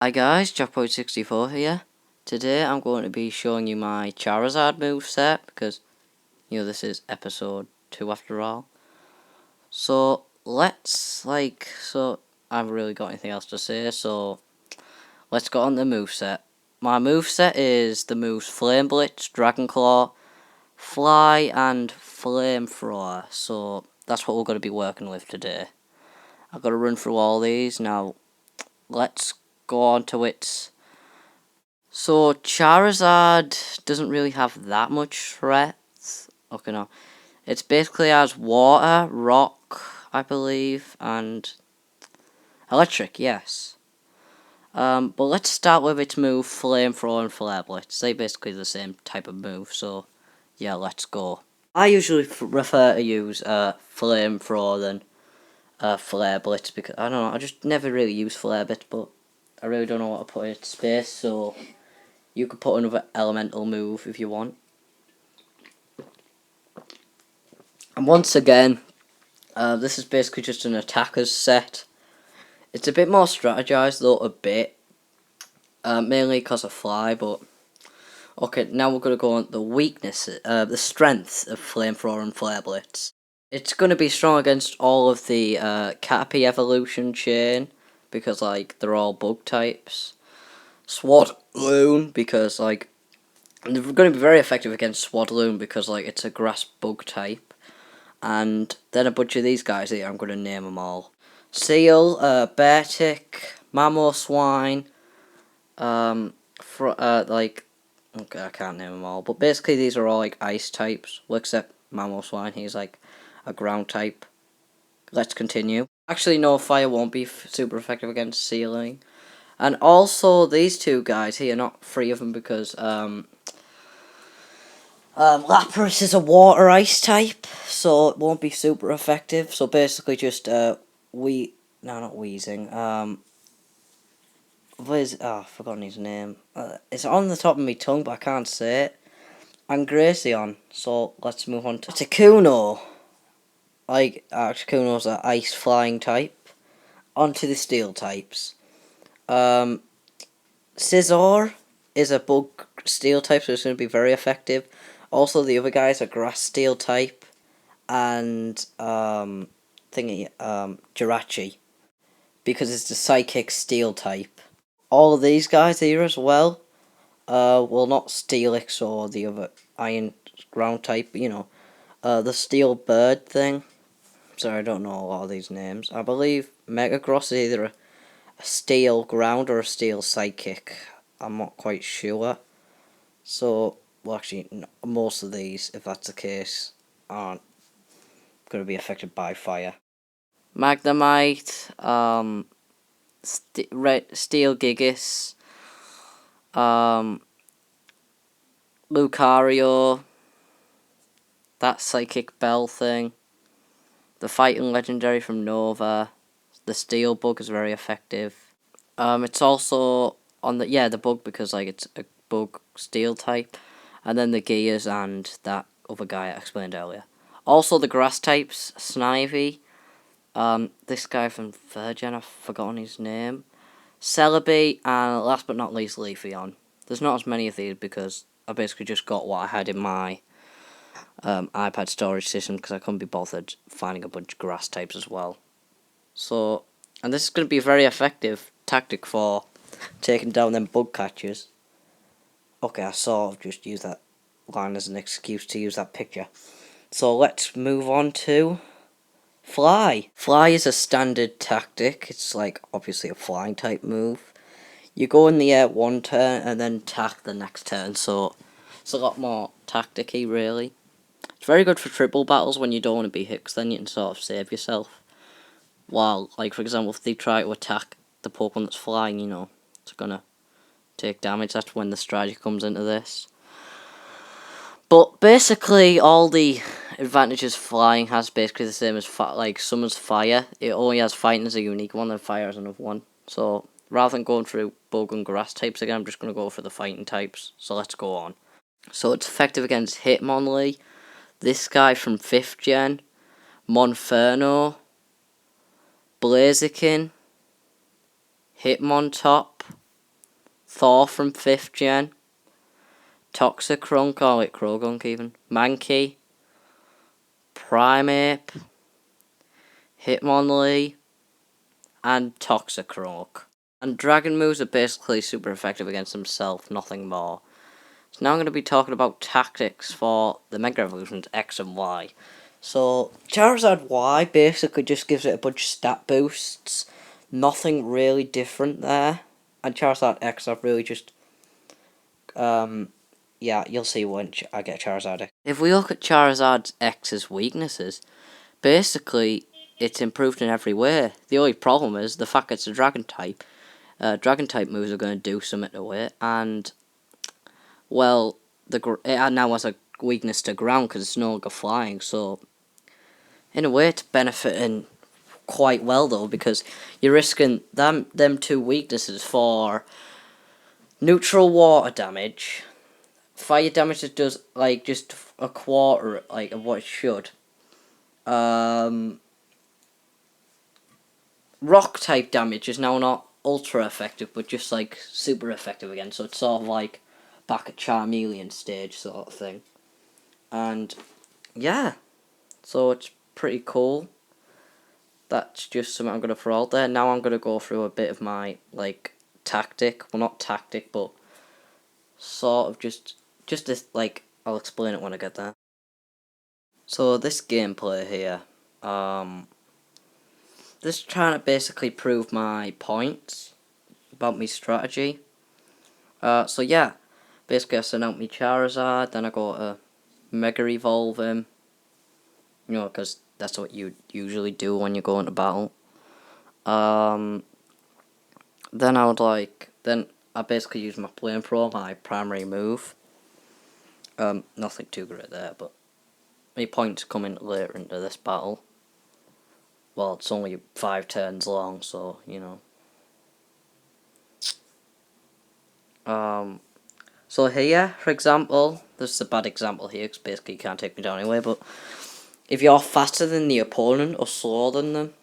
Hi guys, Jackboy64 here. Today I'm going to be showing you my Charizard moveset because, this is episode 2 after all. So, I haven't really got anything else to say, so let's go on the moveset. My moveset is the moves Flame Blitz, Dragon Claw, Fly, and Flamethrower. So, that's what we're going to be working with today. I've got to run through all these. Now, let's go on to its... So, Charizard doesn't really have that much threats. Okay, no. It's basically has water, rock, I believe, and electric, yes. But let's start with its move, Flamethrower and Flare Blitz. They basically the same type of move, so yeah, let's go. I usually prefer to use Flamethrower than Flare Blitz because, I don't know, I just never really use Flare Blitz, but I really don't know what to put in its space, so... You could put another elemental move if you want. And once again, this is basically just an attacker's set. It's a bit more strategized though, a bit. Mainly because of Fly, but... Okay, now we're going to go on the weaknesses, the strengths of Flamethrower and Flare Blitz. It's going to be strong against all of the Caterpie evolution chain, because, they're all bug types. Swadloon, because, they're going to be very effective against Swadloon because, it's a grass bug type. And then a bunch of these guys here, I'm going to name them all. Seal, Beartick, Mamoswine, okay, I can't name them all. But basically these are all, ice types. Well, except Mamoswine, he's, a ground type. Let's continue. Actually, no, fire won't be super effective against Sealing. And also, these two guys here, not three of them, because, Lapras is a water ice type, so it won't be super effective. So basically just, not Wheezing, what is, I've forgotten his name. It's on the top of my tongue, but I can't say it. And Graceon, so let's move on to Takuno. Takuno's an ice flying type. Onto the steel types. Scizor is a bug steel type, so it's going to be very effective. Also, the other guys are grass steel type, and Jirachi, because it's the psychic steel type. All of these guys here as well, well, not Steelix or the other iron ground type, but, the steel bird thing. Sorry, I don't know a lot of these names. I believe Megagross is either a steel ground or a steel psychic. I'm not quite sure. So, well, actually, most of these, if that's the case, aren't going to be affected by fire. Magnemite, Steel Gigas, Lucario, that Psychic Bell thing, the Fighting Legendary from Nova, the Steel Bug is very effective. It's also on the bug because it's a bug steel type, and then the Gears and that other guy I explained earlier. Also the grass types, Snivy, this guy from third gen, I've forgotten his name, Celebi, and last but not least Leafeon. There's not as many of these because I basically just got what I had in my iPad storage system because I couldn't be bothered finding a bunch of grass types as well. So, and this is going to be a very effective tactic for taking down them bug catchers. Okay, I sort of just use that line as an excuse to use that picture. So let's move on to Fly. Fly is a standard tactic. It's obviously a flying type move. You go in the air one turn and then tack the next turn, so it's a lot more tactic-y really. It's very good for triple battles when you don't want to be hit, because then you can sort of save yourself. While, for example, if they try to attack the Pokemon that's flying, it's gonna take damage. That's when the strategy comes into this. But basically, all the advantages flying has basically the same as Summer's Fire. It only has Fighting as a unique one, and Fire as another one. So rather than going through Bug and Grass types again, I'm just gonna go for the Fighting types. So let's go on. So it's effective against Hitmonlee, this guy from 5th gen, Monferno, Blaziken, Hitmontop, Thor from 5th gen, Toxicrunk, or like Krogunk even, Mankey, Primeape, Hitmonlee, and Toxicroak. And Dragon moves are basically super effective against himself, nothing more. So now I'm going to be talking about tactics for the Mega Evolutions X and Y. So Charizard Y basically just gives it a bunch of stat boosts. Nothing really different there. And Charizard X are really just... yeah, you'll see when I get Charizard X. If we look at Charizard X's weaknesses, basically it's improved in every way. The only problem is the fact it's a Dragon type. Dragon type moves are going to do something to it, and well, it now has a weakness to ground because it's no longer flying. So in a way, it's benefiting quite well though, because you're risking them two weaknesses for neutral water damage, fire damage that does like just a quarter like of what it should. Rock type damage is now not ultra effective, but just like super effective again. So it's sort of like back at Charmeleon stage sort of thing. And yeah, so it's pretty cool. That's just something I'm going to throw out there. Now I'm going to go through a bit of my like tactic. Well, not tactic, but sort of just this, like, I'll explain it when I get there. So this gameplay here, this is trying to basically prove my points about my strategy. So yeah, basically I send out my Charizard, then I go to Mega Evolve him, you know, because that's what you usually do when you go into battle. Then I basically use my Flamethrower, my primary move. Nothing too great there, but my points come in later into this battle. Well, it's only 5 turns long, so, you know. So here, for example, this is a bad example here, because basically you can't take me down anyway, but if you're faster than the opponent or slower than them,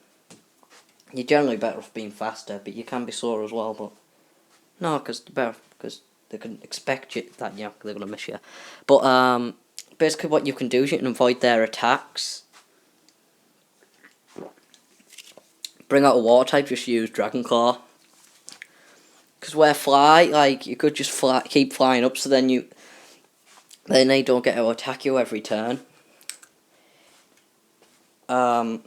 you're generally better off being faster, but you can be slower as well, but no, because they can expect you that, yeah, they're going to miss you. But basically what you can do is you can avoid their attacks. Bring out a water type, just use Dragon Claw. Because where fly, like, you could just keep flying up, so then they don't get to attack you every turn. However,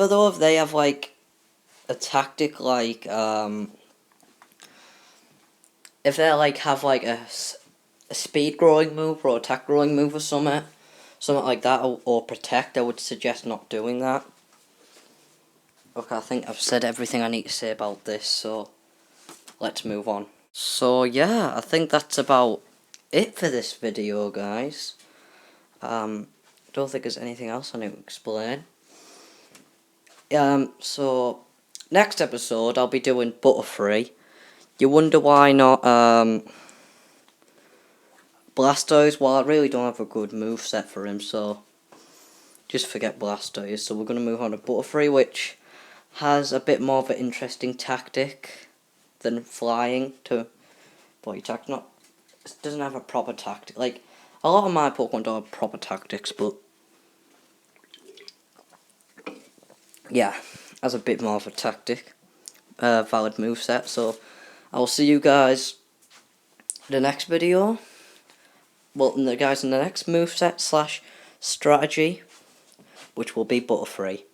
though, if they have, like, a tactic, like, if they, like, have, like, a speed growing move or attack growing move or something like that, or protect, I would suggest not doing that. Okay, I think I've said everything I need to say about this, so let's move on. So yeah, I think that's about it for this video, guys. Don't think there's anything else I need to explain. So next episode I'll be doing Butterfree. You wonder why not Blastoise? Well, I really don't have a good moveset for him, so just forget Blastoise. So we're going to move on to Butterfree, which has a bit more of an interesting tactic than flying to body attack. It doesn't have a proper tactic. Like, a lot of my Pokemon don't have proper tactics, but yeah, has a bit more of a tactic, valid moveset. So I will see you guys in the next video. Well, in the next moveset / strategy, which will be Butterfree.